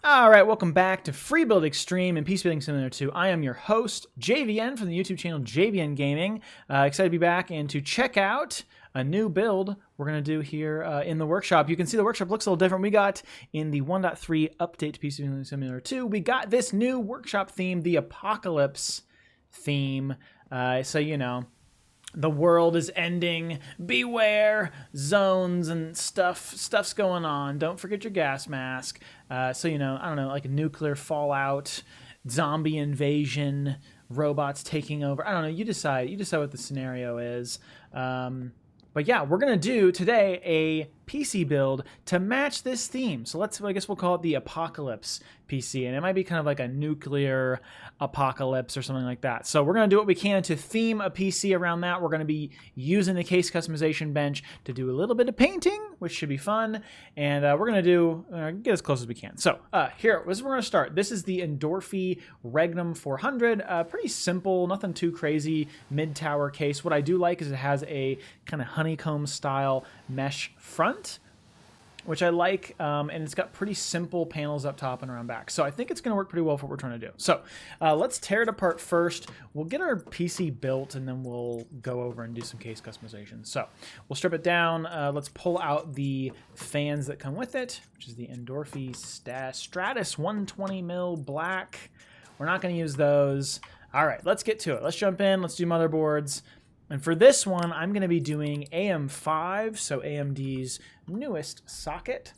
All right, welcome back to Free Build Extreme and PC Building Simulator 2. I am your host, JVN, from the YouTube channel JVN Gaming. Excited to be back and to check out a new build we're going to do here in the workshop. You can see the workshop looks a little different. We got in the 1.3 update to PC Building Simulator 2, we got this new workshop theme, the Apocalypse theme. So, you know, the world is ending, beware, zones and stuff's going on. Don't forget your gas mask. So, you know, I don't know, like a nuclear fallout, zombie invasion, robots taking over. I don't know, you decide what the scenario is. But yeah, we're going to do today a PC build to match this theme. So I guess we'll call it the Apocalypse PC, and it might be kind of like a nuclear apocalypse or something like that. So we're going to do what we can to theme a PC around that. We're going to be using the case customization bench to do a little bit of painting, which should be fun, and we're going to get as close as we can. So here, this is where we're going to start. This is the Endorphi Regnum 400. Pretty simple, nothing too crazy, mid-tower case. What I do like is it has a kind of honeycomb style mesh front, which I like, and it's got pretty simple panels up top and around back. So I think it's going to work pretty well for what we're trying to do. So let's tear it apart first. We'll get our PC built, and then we'll go over and do some case customization. So we'll strip it down. Let's pull out the fans that come with it, which is the Endorphi Stratus 120mm black. We're not going to use those. All right, let's get to it. Let's jump in. Let's do motherboards. And for this one, I'm going to be doing AM5, so AMD's newest socket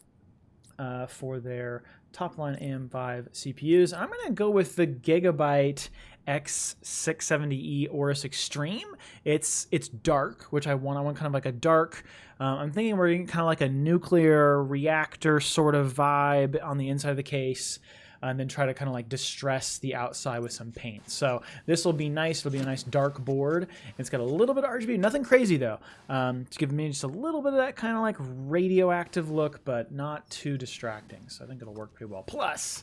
for their top-line AM5 CPUs. I'm going to go with the Gigabyte X670E Aorus Extreme. It's dark, which I want. I want kind of like a dark. I'm thinking we're getting kind of like a nuclear reactor sort of vibe on the inside of the case, and then try to kind of like distress the outside with some paint. So this will be nice. It'll be a nice dark board. It's got a little bit of RGB, nothing crazy though, to give me just a little bit of that kind of like radioactive look, but not too distracting. So I think it'll work pretty well. Plus,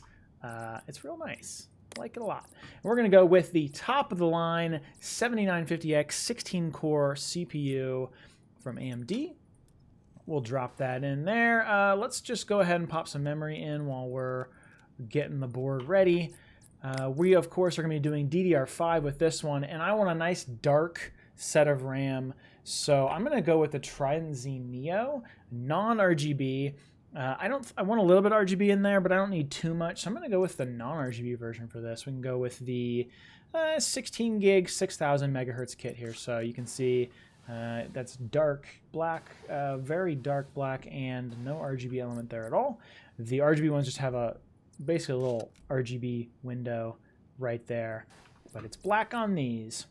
it's real nice. I like it a lot. And we're gonna go with the top of the line 7950X 16-core CPU from AMD. We'll drop that in there. Let's just go ahead and pop some memory in while we're getting the board ready. We, of course, are going to be doing DDR5 with this one, and I want a nice dark set of RAM, so I'm going to go with the Trident Z Neo, non-RGB. I want a little bit of RGB in there, but I don't need too much, so I'm going to go with the non-RGB version for this. We can go with the 16 gig, 6000 megahertz kit here, so you can see that's dark black, very dark black, and no RGB element there at all. The RGB ones just have basically a little RGB window right there, but it's black on these.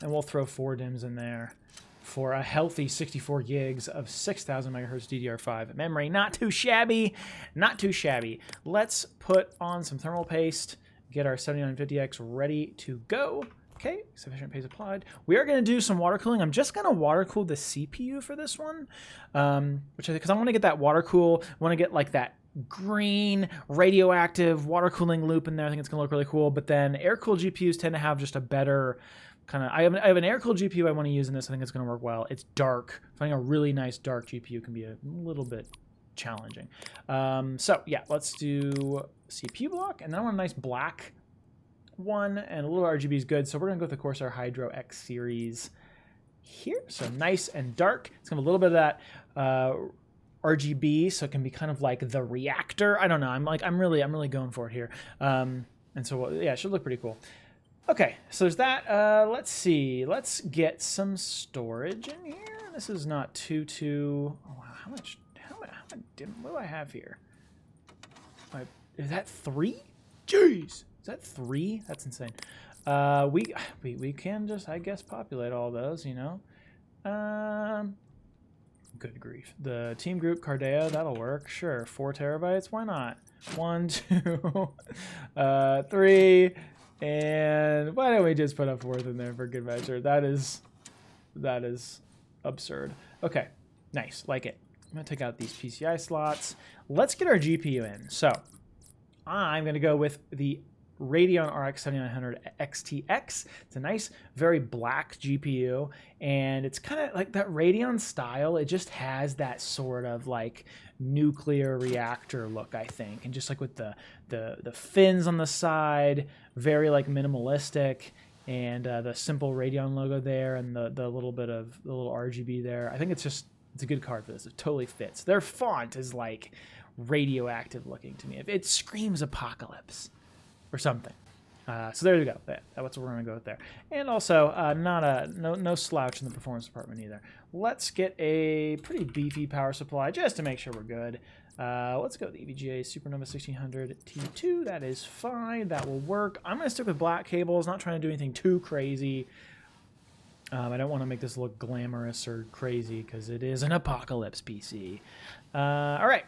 And we'll throw 4 DIMMs in there for a healthy 64 gigs of 6000 megahertz DDR5 memory. Not too shabby, not too shabby. Let's put on some thermal paste, get our 7950X ready to go. Okay, sufficient paste applied. We are going to do some water cooling. I'm just going to water cool the CPU for this one, because I want to get that water cool. I want to get like that green radioactive water cooling loop in there. I think it's gonna look really cool. But then air cooled GPUs tend to have just a better kind of. I have an air cooled GPU I want to use in this. I think it's gonna work well. It's dark. Finding a really nice dark GPU can be a little bit challenging. So yeah, let's do CPU block, and then I want a nice black one, and a little RGB is good. So we're gonna go with the Corsair Hydro X series here. So nice and dark. It's gonna have a little bit of that RGB, so it can be kind of like the reactor. I don't know. I'm really going for it here. And so yeah, it should look pretty cool. Okay, so there's that. Let's see. Let's get some storage in here. This is not too. Oh wow, how much? What do I have here? Is that 3? Jeez, is that 3? That's insane. We can just, I guess, populate all those. You know. Good grief. The team group Cardea, that'll work. Sure. 4 terabytes. Why not? 1, 2, 3. And why don't we just put a 4th in there for good measure? That is absurd. Okay. Nice. Like it. I'm going to take out these PCI slots. Let's get our GPU in. So I'm going to go with the Radeon RX 7900 XTX. It's a nice, very black GPU, and it's kind of like that Radeon style. It just has that sort of like nuclear reactor look, I think. And just like with the fins on the side, very like minimalistic, and the simple Radeon logo there, and the little bit of the little RGB there. I think it's a good card for this. It totally fits. Their font is like radioactive looking to me. It screams apocalypse or something. So there you go. That's what we're going to go with there. And also, no slouch in the performance department either. Let's get a pretty beefy power supply just to make sure we're good. Let's go with the EVGA Supernova 1600 T2. That is fine. That will work. I'm going to stick with black cables, not trying to do anything too crazy. I don't want to make this look glamorous or crazy because it is an apocalypse PC. All right.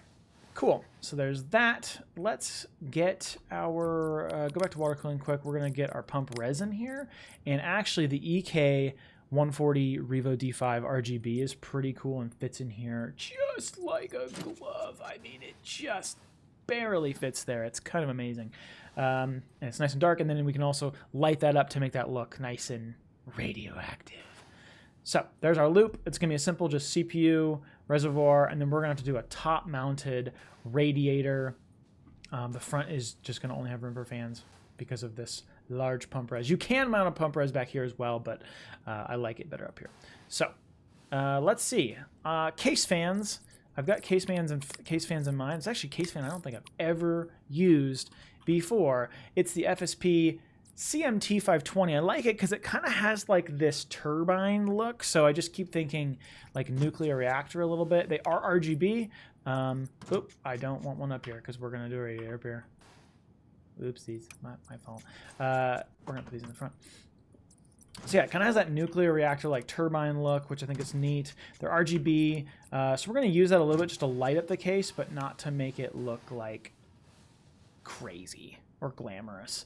Cool. So there's that. Let's get our, go back to water cooling quick. We're going to get our pump resin here. And actually the EK 140 Revo D5 RGB is pretty cool and fits in here just like a glove. I mean, it just barely fits there. It's kind of amazing. And it's nice and dark. And then we can also light that up to make that look nice and radioactive. So there's our loop. It's going to be a simple just CPU, reservoir, and then we're going to have to do a top-mounted radiator. The front is just going to only have room for fans because of this large pump res. You can mount a pump res back here as well, but I like it better up here. So let's see. Case fans. I've got case fans in mind. It's actually a case fan I don't think I've ever used before. It's the FSP CMT 520. I like it because it kind of has like this turbine look, so I just keep thinking like nuclear reactor a little bit. They are RGB. Oop, I don't want one up here because we're gonna do a radiator up here. Oopsies, my fault. We're gonna put these in the front. So yeah, it kind of has that nuclear reactor like turbine look, which I think is neat. They're RGB, so we're gonna use that a little bit just to light up the case, but not to make it look like crazy or glamorous.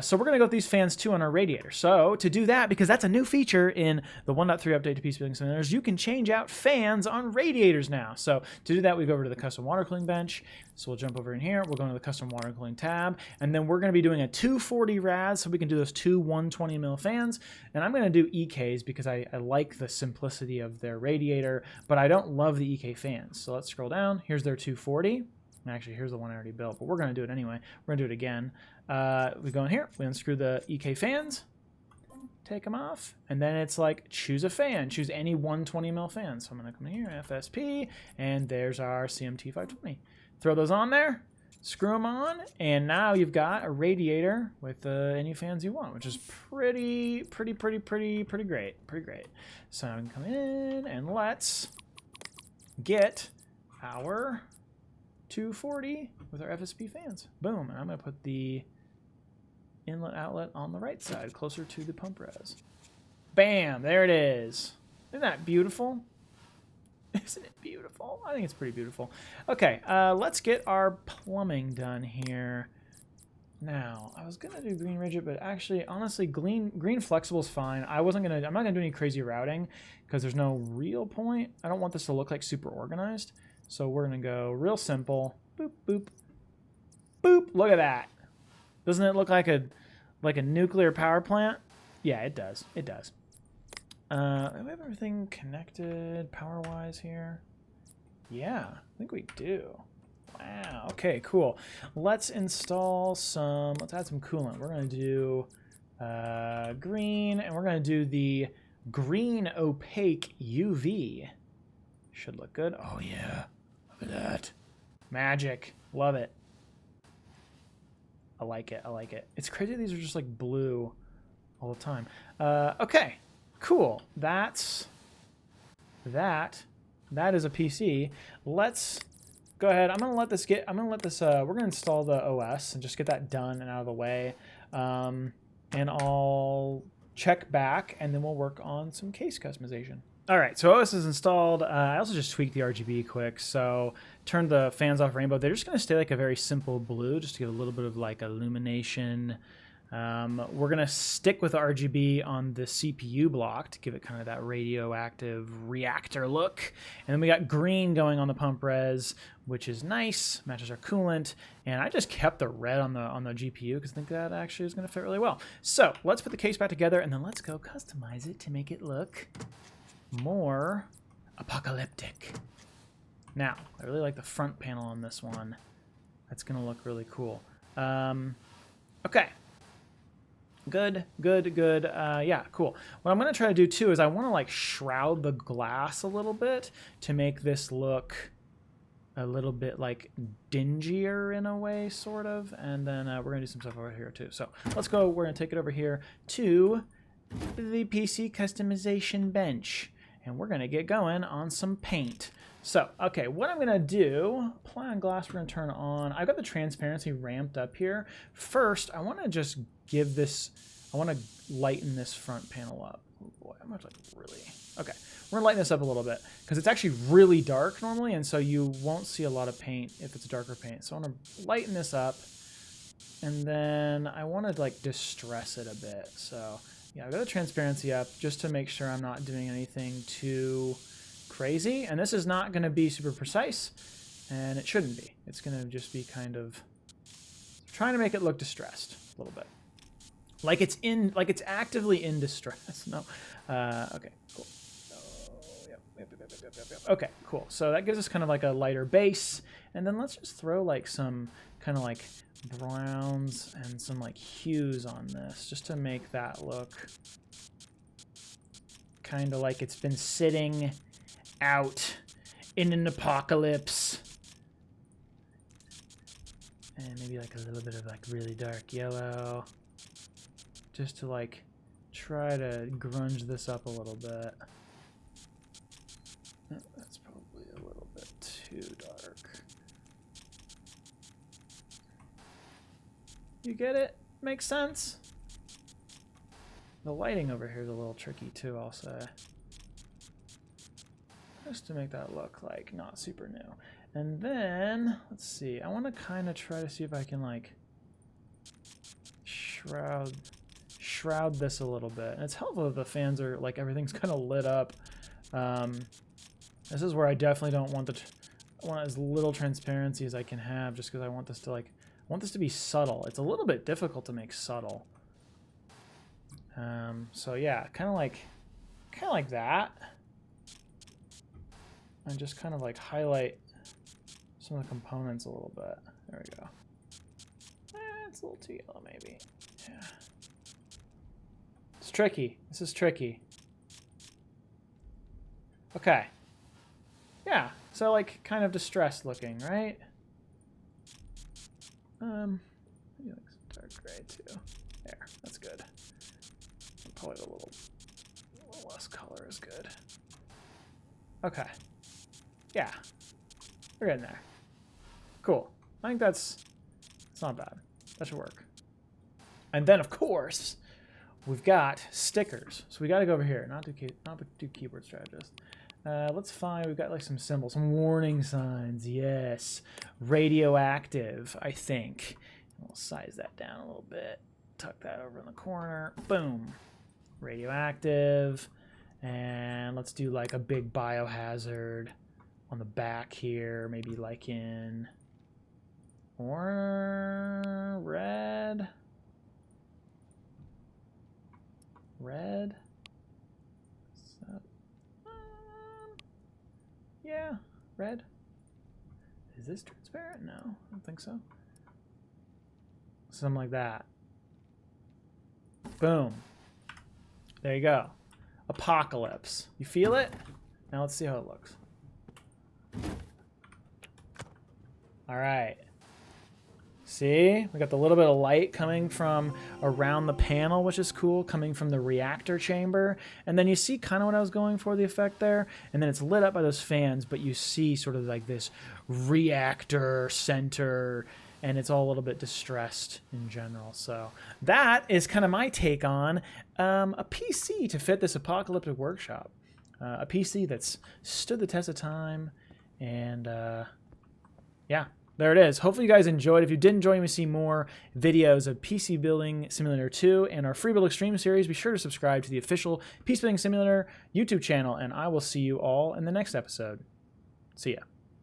So we're going to go with these fans too on our radiator. So to do that, because that's a new feature in the 1.3 update to PC Building Simulators, you can change out fans on radiators now. So to do that, we go over to the custom water cooling bench. So we'll jump over in here. We'll go into the custom water cooling tab. And then we're going to be doing a 240 rad, so we can do those two 120 mil fans. And I'm going to do EKs because I like the simplicity of their radiator, but I don't love the EK fans. So let's scroll down. Here's their 240. Actually, here's the one I already built, but we're going to do it anyway. We're going to do it again. We go in here, we unscrew the EK fans, take them off, and then it's like, choose a fan. Choose any 120 mil fan. So I'm going to come in here, FSP, and there's our CMT 520. Throw those on there, screw them on, and now you've got a radiator with any fans you want, which is pretty great. Pretty great. So I can come in, and let's get our 240 with our FSP fans. Boom. And I'm going to put the inlet outlet on the right side, closer to the pump res. Bam. There it is. Isn't that beautiful? Isn't it beautiful? I think it's pretty beautiful. Okay. Let's get our plumbing done here. Now, I was going to do green rigid, but actually, honestly, green flexible is fine. I'm not going to do any crazy routing because there's no real point. I don't want this to look like super organized. So we're going to go real simple. Boop, boop, boop. Look at that. Doesn't it look like a nuclear power plant? Yeah, it does. It does. Do we have everything connected power-wise here? Yeah, I think we do. Wow. Okay, cool. Let's install some, let's add some coolant. We're going to do green, and we're going to do the green opaque UV. Should look good. Oh, yeah. Look at that. Magic. Love it. I like it. I like it. It's crazy these are just like blue all the time. Okay. Cool. That's that. That is a PC. Let's go ahead. I'm going to let this we're going to install the OS and just get that done and out of the way. And I'll check back and then we'll work on some case customization. All right, so OS is installed. I also just tweaked the RGB quick, so turned the fans off rainbow. They're just going to stay like a very simple blue, just to give a little bit of like illumination. We're going to stick with the RGB on the CPU block to give it kind of that radioactive reactor look. And then we got green going on the pump res, which is nice, matches our coolant. And I just kept the red on the GPU because I think that actually is going to fit really well. So let's put the case back together, and then let's go customize it to make it look more apocalyptic. Now, I really like the front panel on this one. That's going to look really cool. Okay. Good. Yeah, cool. What I'm going to try to do, too, is I want to, like, shroud the glass a little bit to make this look a little bit, like, dingier in a way, sort of. And then we're going to do some stuff over here, too. So let's go. We're going to take it over here to the PC customization bench. And we're going to get going on some paint. So, okay, what I'm going to do, apply on glass, we're going to turn on. I've got the transparency ramped up here. First, I want to just give this, I want to lighten this front panel up. Oh boy, I'm going to like really, okay. We're going to lighten this up a little bit because it's actually really dark normally, and so you won't see a lot of paint if it's darker paint. So I want to lighten this up, and then I want to like distress it a bit. So yeah, I've got the transparency up just to make sure I'm not doing anything too crazy, and this is not going to be super precise, and it shouldn't be. It's going to just be kind of trying to make it look distressed a little bit, like it's actively in distress. No, okay, cool. Oh, yep. Okay, cool. So that gives us kind of like a lighter base, and then let's just throw like some kind of like browns and some like hues on this, just to make that look kind of like it's been sitting out in an apocalypse. And maybe like a little bit of like really dark yellow, just to like try to grunge this up a little bit. That's probably a little bit too dark. You get it? Makes sense? The lighting over here is a little tricky too, I'll say. Just to make that look like not super new. And then, let's see, I want to kind of try to see if I can like shroud this a little bit. And it's helpful if the fans are like everything's kind of lit up. This is where I definitely don't want I want as little transparency as I can have, just because I want this to like, I want this to be subtle. It's a little bit difficult to make subtle. So yeah, kind of like that. And just kind of like highlight some of the components a little bit. There we go. It's a little too yellow maybe. Yeah. It's tricky. This is tricky. Okay. Yeah. So like kind of distressed looking, right? Maybe like some dark gray too. There. That's good. Probably a little less color is good. Okay. Yeah, we're getting there. Cool. I think it's not bad. That should work. And then, of course, we've got stickers. So we got to go over here. Not do keyboard strategist. Let's find. We've got like some symbols, some warning signs. Yes, radioactive. I think. We'll size that down a little bit. Tuck that over in the corner. Boom. Radioactive. And let's do like a big biohazard on the back here, maybe like in red. Yeah, red. Is this transparent? No, I don't think so. Something like that. Boom. There you go. Apocalypse. You feel it? Now let's see how it looks. All right. See, we got the little bit of light coming from around the panel, which is cool, coming from the reactor chamber. And then you see kind of what I was going for, the effect there. And then it's lit up by those fans, but you see sort of like this reactor center, and it's all a little bit distressed in general. So that is kind of my take on a PC to fit this apocalyptic workshop. A PC that's stood the test of time. And yeah, there it is. Hopefully you guys enjoyed. If you did enjoy and see more videos of PC Building Simulator 2 and our Free Build Extreme series, be sure to subscribe to the official PC Building Simulator YouTube channel, and I will see you all in the next episode. See ya.